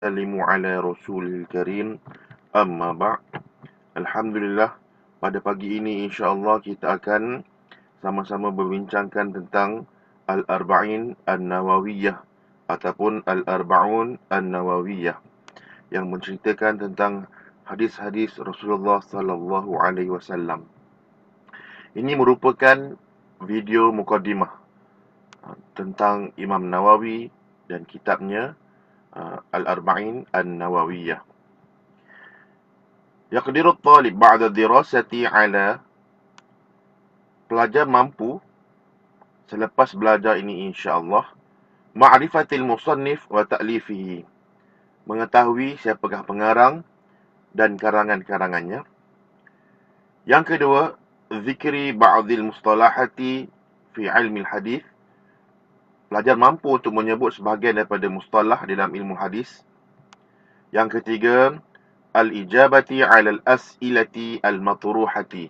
Assalamu ala Rasulil Karim. Amma ba'. Alhamdulillah, pada pagi ini insya-Allah kita akan sama-sama berbincangkan tentang Al-Arba'in An-Nawawiyah ataupun Al-Arba'un An-Nawawiyah yang menceritakan tentang hadis-hadis Rasulullah sallallahu alaihi wasallam. Ini merupakan video mukaddimah tentang Imam Nawawi dan kitabnya Al-Arba'in An-Nawawiyah. Yaqdiru at-talib ba'da dirasati ala, pelajar mampu selepas belajar ini insya-Allah ma'rifatil musannif wa ta'lifihi, mengetahui siapakah pengarang dan karangan-karangannya. Yang kedua, zikri ba'dil mustalahati fi ilmi al-hadis, pelajar mampu untuk menyebut sebahagian daripada mustalah dalam ilmu hadis. Yang ketiga, al-ijabati 'ala al-as'ilati al-matruhati,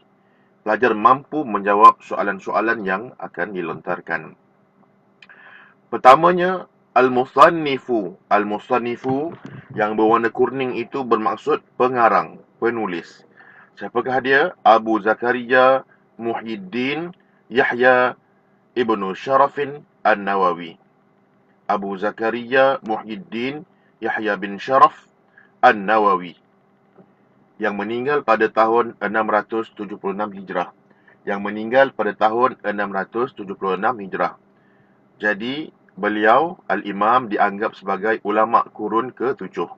pelajar mampu menjawab soalan-soalan yang akan dilontarkan. Pertamanya, al-musannifu. Al-musannifu yang berwarna kuning itu bermaksud pengarang, penulis. Siapakah dia? Abu Zakaria Muhyiddin Yahya Ibnu Sharafin An-Nawawi. Abu Zakaria Muhyiddin Yahya bin Sharaf An-Nawawi, yang meninggal pada tahun 676 Hijrah. Yang meninggal pada tahun 676 Hijrah. Jadi, beliau, Al-Imam, dianggap sebagai ulama' kurun ke-7.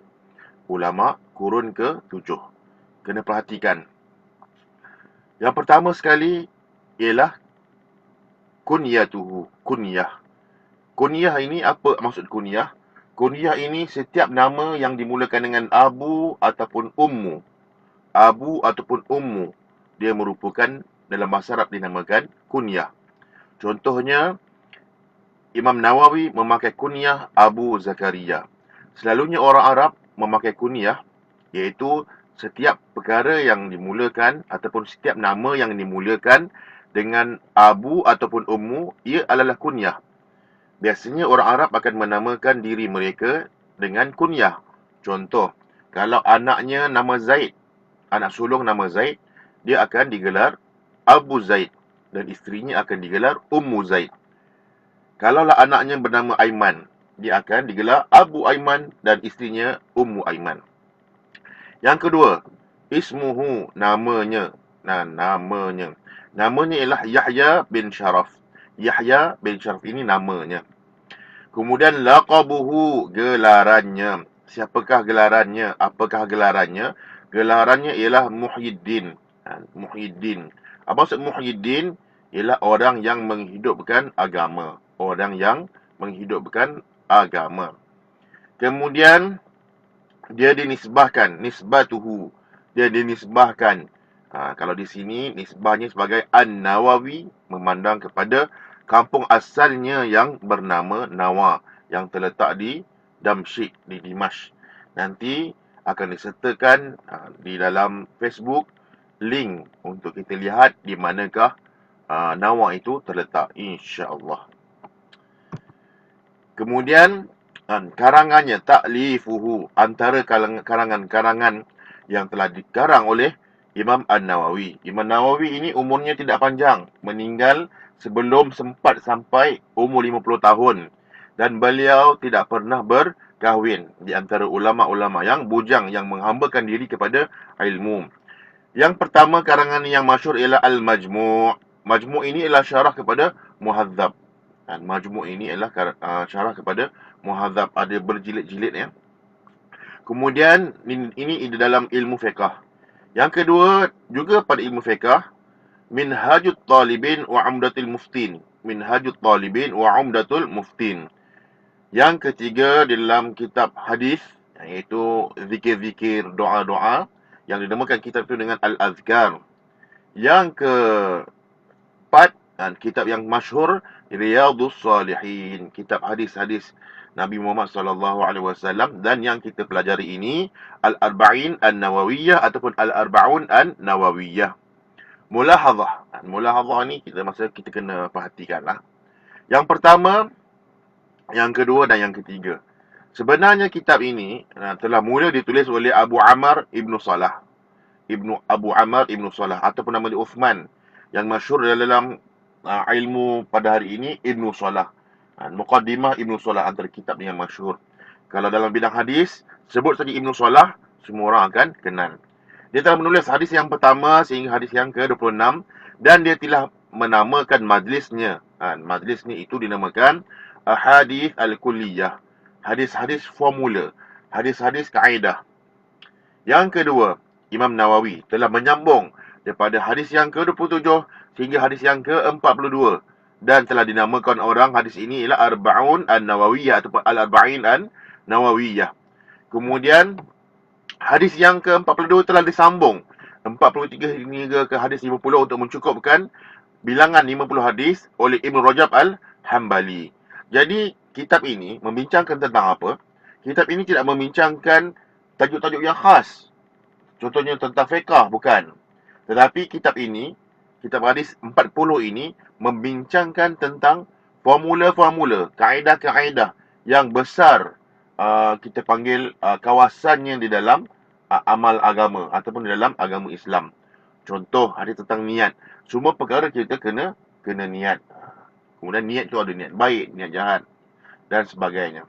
Ulama' kurun ke-7. Kena perhatikan. Yang pertama sekali ialah kunyatuhu. Kunyah. Kunyah ini apa maksud kunyah? Kunyah ini setiap nama yang dimulakan dengan Abu ataupun Ummu. Abu ataupun Ummu, dia merupakan, dalam bahasa Arab dinamakan kunyah. Contohnya, Imam Nawawi memakai kunyah Abu Zakaria. Selalunya orang Arab memakai kunyah, iaitu setiap perkara yang dimulakan ataupun setiap nama yang dimulakan dengan Abu ataupun Ummu, ia adalah kunyah. Biasanya orang Arab akan menamakan diri mereka dengan kunyah. Contoh, kalau anaknya nama Zaid, anak sulung nama Zaid, dia akan digelar Abu Zaid dan isterinya akan digelar Ummu Zaid. Kalaulah anaknya bernama Aiman, dia akan digelar Abu Aiman dan isterinya Ummu Aiman. Yang kedua, ismuhu, namanya. Namanya. Namanya ialah Yahya bin Sharaf. Yahya bin Sharaf ini namanya. Kemudian laqabuhu, gelarannya. Siapakah gelarannya? Apakah gelarannya? Gelarannya ialah Muhyiddin. Muhyiddin. Apa maksud Muhyiddin? Ialah orang yang menghidupkan agama. Orang yang menghidupkan agama. Kemudian dia dinisbahkan, nisbatuhu. Dia dinisbahkan. Kalau di sini nisbahnya sebagai An-Nawawi, memandang kepada kampung asalnya yang bernama Nawa, yang terletak di Damsyik, di Dimash. Nanti akan disertakan di dalam Facebook link untuk kita lihat di manakah Nawa itu terletak, insya-Allah. Kemudian karangannya, ta'lifuhu, antara karangan-karangan yang telah dikarang oleh Imam An-Nawawi. Imam Nawawi ini umurnya tidak panjang, meninggal sebelum sempat sampai umur 50 tahun. Dan beliau tidak pernah berkahwin, di antara ulama-ulama yang bujang, yang menghambakan diri kepada ilmu. Yang pertama karangan yang masyhur ialah Al-Majmu'. Majmu' ini ialah syarah kepada Muhadzab. Dan Majmu' ini adalah syarah kepada Muhadzab, ada berjilid-jilid ya. Kemudian ini di dalam ilmu fiqh. Yang kedua juga pada ilmu fiqh, Minhajut Talibin wa Umdatul Muftin. Minhajut Talibin wa Umdatul Muftin. Yang ketiga dalam kitab hadis, iaitu zikir-zikir, doa-doa, yang dinamakan kitab itu dengan Al-Azkar. Yang keempat, kitab yang masyhur, Riyadhus Salihin, kitab hadis-hadis Nabi Muhammad SAW. Dan yang kita pelajari ini, Al-Arba'in An-Nawawiyah ataupun Al-Arba'un An-Nawawiyah. Mulahazah. Mulahazah ni kita kena perhatikanlah. Yang pertama, yang kedua dan yang ketiga. Sebenarnya kitab ini telah mula ditulis oleh Abu Amr Ibnu Salah. Abu Amr Ibnu Salah ataupun nama dia Uthman, yang masyhur dalam ilmu pada hari ini Ibnu Salah. Muqaddimah Ibnu Salah antara kitab yang masyhur. Kalau dalam bidang hadis, sebut saja Ibnu Salah, semua orang akan kenal. Dia telah menulis hadis yang pertama sehingga hadis yang ke-26, dan dia telah menamakan majlisnya. Majlisnya itu dinamakan Ahadith Al-Kulliyah. Hadis-hadis formula, hadis-hadis kaedah. Yang kedua, Imam Nawawi telah menyambung daripada hadis yang ke-27 sehingga hadis yang ke-42, dan telah dinamakan orang hadis ini ialah Arba'un An-Nawawiyah ataupun Al-Arba'in An-Nawawiyah. Kemudian hadis yang ke-42 telah disambung 43 hingga ke hadis 50 untuk mencukupkan bilangan 50 hadis oleh Ibn Rajab Al-Hambali. Jadi kitab ini membincangkan tentang apa? Kitab ini tidak membincangkan tajuk-tajuk yang khas. Contohnya tentang fiqah, bukan. Tetapi kitab ini, kitab hadis 40 ini membincangkan tentang formula-formula, kaedah-kaedah yang besar, kita panggil kawasannya di dalam amal agama ataupun di dalam agama Islam. Contoh hadis tentang niat. Semua perkara kita kena niat. Kemudian niat tu ada niat baik, niat jahat dan sebagainya.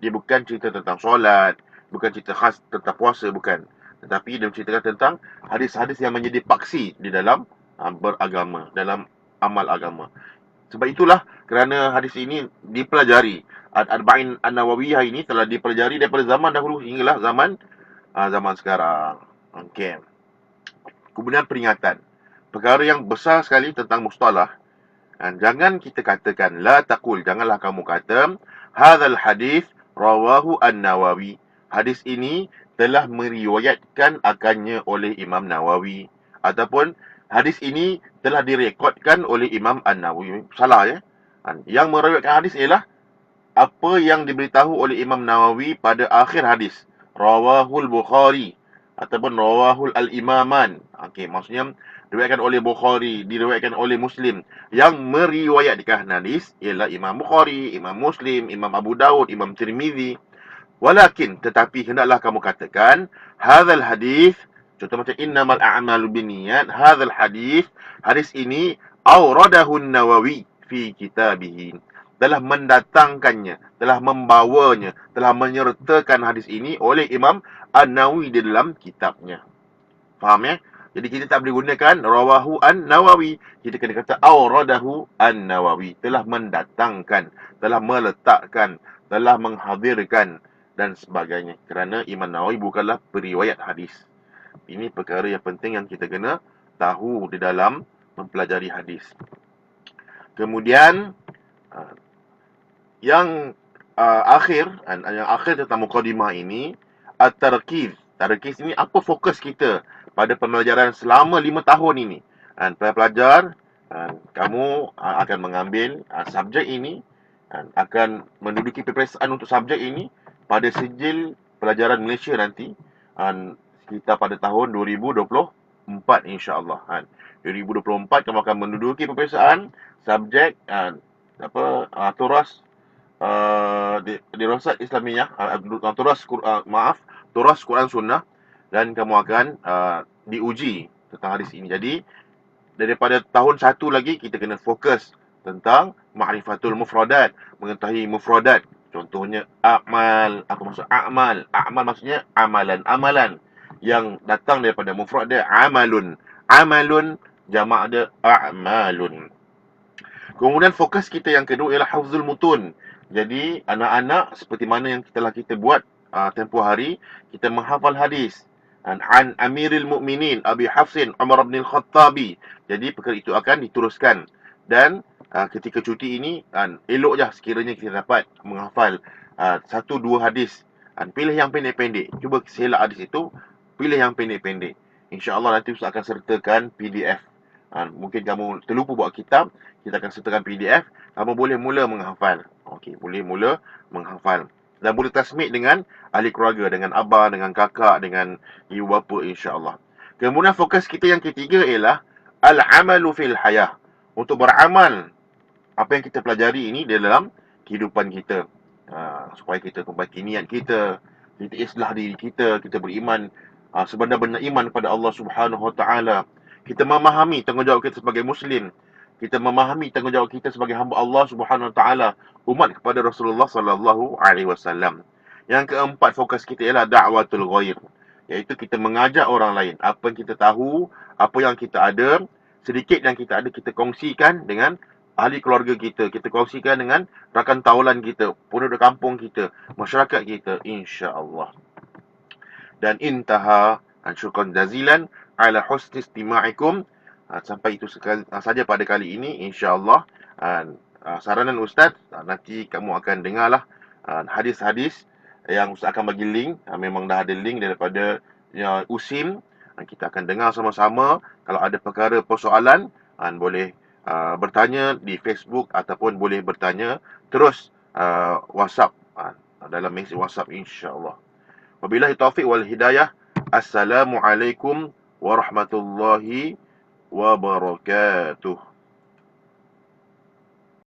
Dia bukan cerita tentang solat, bukan cerita khas tentang puasa, bukan. Tetapi dia menceritakan tentang hadis-hadis yang menjadi paksi di dalam beragama, dalam amal agama. Sebab itulah kerana hadis ini dipelajari, Arba'in An-Nawawiyah ini telah dipelajari daripada zaman dahulu hinggalah zaman sekarang. Okey. Kemudian peringatan. Perkara yang besar sekali tentang mustalah. Jangan kita katakan, la taqul, janganlah kamu kata, hadzal hadis rawahu An-Nawawi. Hadis ini telah meriwayatkan akannya oleh Imam Nawawi. Ataupun hadis ini telah direkodkan oleh Imam An-Nawawi. Salah ya. Yang meriwayatkan hadis ialah apa yang diberitahu oleh Imam Nawawi pada akhir hadis. Rawahul Bukhari ataupun rawahul al-imaman. Okey, maksudnya diriwayatkan oleh Bukhari, diriwayatkan oleh Muslim. Yang meriwayatkan hadis ialah Imam Bukhari, Imam Muslim, Imam Abu Daud, Imam Tirmizi. Walakin, tetapi hendaklah kamu katakan, hadzal hadis, contoh macam innamal a'malu binniyat, hadzal hadis, hadis ini awradahu Nawawi fi kitabih, telah mendatangkannya, telah membawanya, telah menyertakan hadis ini oleh Imam An-Nawawi di dalam kitabnya. Faham ya? Jadi kita tak boleh gunakan rawahu An-Nawawi. Kita kena kata awradahu An-Nawawi, telah mendatangkan, telah meletakkan, telah menghadirkan dan sebagainya. Kerana Imam Nawawi bukanlah periwayat hadis. Ini perkara yang penting yang kita kena tahu di dalam mempelajari hadis. Kemudian yang akhir tentang mukadimah ini, at-tarkiz. Tarkiz ini apa fokus kita pada pembelajaran selama 5 tahun ini. Pelajar, kamu akan mengambil subjek ini, akan menduduki peperiksaan untuk subjek ini pada sijil pelajaran Malaysia nanti, kita pada tahun 2024 insya-Allah. 2024 kamu akan menduduki peperiksaan subjek turas dirasat Islamiyah, turas Quran Sunnah, dan kamu akan diuji tentang hadis ini. Jadi daripada tahun 1 lagi kita kena fokus tentang ma'rifatul mufradat, mengetahui mufradat. Contohnya a'mal. Apa maksud a'mal? A'mal maksudnya amalan yang datang daripada mufrad dia amalun. Amalun jamak dia a'malun. Kemudian fokus kita yang kedua ialah hafzul mutun. Jadi anak-anak seperti mana yang kita buat tempoh hari, kita menghafal hadis an Amiril Mukminin Abi Hafsin Umar bin Al-Khattabi. Jadi perkara itu akan diteruskan, dan ketika cuti ini elok je sekiranya kita dapat menghafal 1-2 hadis. Pilih yang pendek-pendek. Cuba selak hadis itu, pilih yang pendek-pendek. InsyaAllah nanti Ustaz akan sertakan PDF. Mungkin kamu terlupa buat kitab, kita akan sertakan PDF. Kamu boleh mula menghafal. Okey, boleh mula menghafal. Dan boleh tasmid dengan ahli keluarga, dengan abang, dengan kakak, dengan ibu bapa insya-Allah. Kemudian fokus kita yang ketiga ialah al-amalu fil hayah. Untuk beramal apa yang kita pelajari ini dalam kehidupan kita. supaya kita perbaiki niat kita, kita islah diri kita, kita beriman sebenar-benar iman kepada Allah Subhanahu Wa Taala. Kita memahami tanggungjawab kita sebagai Muslim. Kita memahami tanggungjawab kita sebagai hamba Allah Subhanahu Wa Taala, umat kepada Rasulullah Sallallahu Alaihi Wasallam. Yang keempat, fokus kita ialah da'watul ghair, iaitu kita mengajak orang lain. Apa yang kita tahu, apa yang kita ada, sedikit yang kita ada, kita kongsikan dengan ahli keluarga kita, kita kongsikan dengan rakan taulan kita, penduduk kampung kita, masyarakat kita, insya-Allah. Dan intaha, syukran jazilan ala husni istima'ikum. Sampai itu saja pada kali ini, insya-Allah. Saranan Ustaz, nanti kamu akan dengarlah hadis-hadis yang Ustaz akan bagi link. Memang dah ada link daripada USIM. Kita akan dengar sama-sama. Kalau ada perkara persoalan, boleh bertanya di Facebook ataupun boleh bertanya terus WhatsApp, dalam mesej WhatsApp, insya-Allah. Wabillahi taufiq wal hidayah. Assalamualaikum warahmatullahi wabarakatuh.